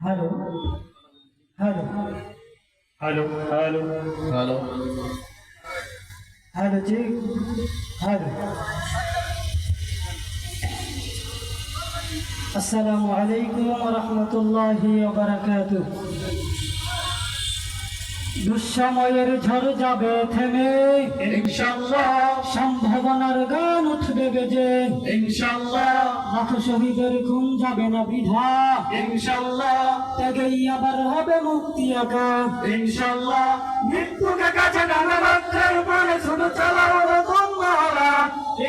Hello hello hello hello hello. Hello ji. Hello. अस्सलामु अलैकुम व रहमतुल्लाहि व बाराकातुहू। দুঃসময়ের ঝড় যাবে থেমে, ইনশাআল্লাহ সম্ভাবনার গান উঠবে বেজে, ইনশাআল্লাহ লাখ শহীদের খুন যাবে না বৃথা, ইনশাআল্লাহ ত্যাগেই আবার হবে মুক্তি একা। ইনশাআল্লাহ মৃত্যুকে কাছে টানা রক্ষার উপরে শুধু চালাও নতুন মহড়া।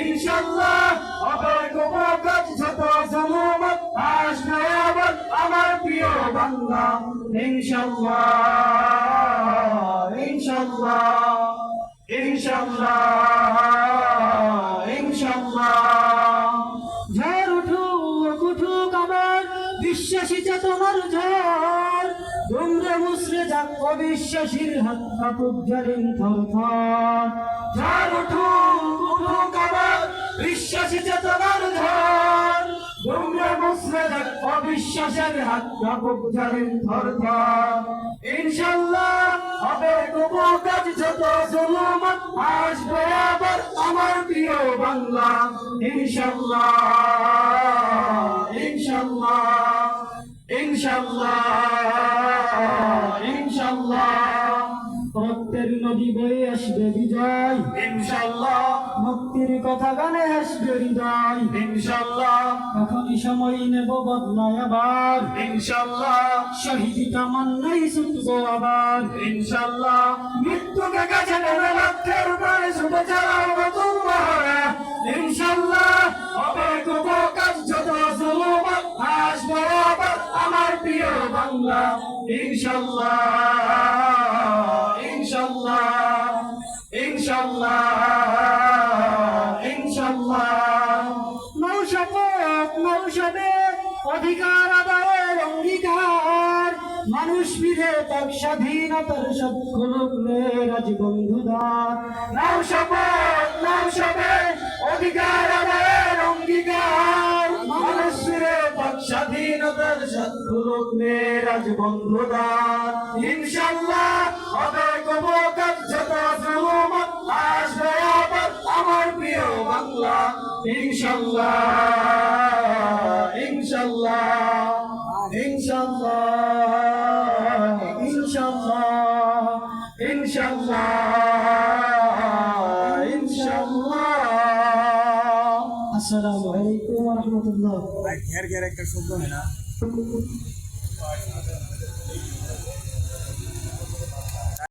ইনশাআল্লাহ হবে গোপকাজ যত জনমত আসবে আবার আমার প্রিয় বাংলা। ইনশাআল্লাহ ইনশাআল্লাহ ইনশাআল্লাহ ইনশাআল্লাহ। ঝড় উঠুক উঠুক আবার বিশ্বাসী চেতনার ঝড়, দুমড়ে মুচড়ে যাক অবিশ্বাসীর হাত কাঁপুক জ্বালিন থরথর। ঝড় উঠুক উঠুক আবার বিশ্বাসী চেতনার ঝড়, দুমড়ে মুচড়ে যাক অবিশ্বাসের হাত কাঁপুক জ্বালিন থরথর। ইনশাআল্লাহ হবে গোপকাজ যত জুলুমত আসবে আবার আমার প্রিয় বাংলা। ইনশাআল্লাহ ইনশাআল্লাহ ইনশাআল্লাহ ইনশাআল্লাহ রক্তের নদী বয়ে আসবে বিজয়, ইনশাআল্লাহ মুক্তির কথা গানে আসবে হৃদয়। ইনশাআল্লাহ এখনই সময় নেব বদলায় আবার, ইনশাআল্লাহ শহীদ তামান্নাই ছুটবো আবার। ইনশাআল্লাহ মৃত্যুকে কাছে টেনে লক্ষ্যের উপরে ছুটে চালাও নতুন মহড়া। ইনশাআল্লাহ হবে গোপকাজ যত জুলুমত আসবে আবার আমার প্রিয় বাংলা। ইনশাআল্লাহ ইনশাআল্লাহ ইনশাআল্লাহ ইনশাআল্লাহ। নৌশপথ নৌশবে অধিকার আদায়ের অঙ্গীকার, মানুষ ফিরে তার স্বাধীনতার সব খুলুকলের আজ বন্ধুদার। নাও শপথ নাও শপে অধিকার আদায়ের অঙ্গীকার, মানুষ ফিরে পাক স্বাধীনতার সৎগুলোক রাজ বন্ধুদার। ইনশাআল্লাহ হবে গোপকাজ যত জুলুমত আসবে আবার আমার প্রিয় বাংলা। ইনশাআল্লাহ ইনশাআল্লাহ ইনশাআল্লাহ ইনশাআল্লাহ ইনশাআল্লাহ ইনশাআল্লাহ। আসসালামু আলাইকুম ওয়া রাহমাতুল্লাহ। ঘের ঘের একটা শব্দ হয় না।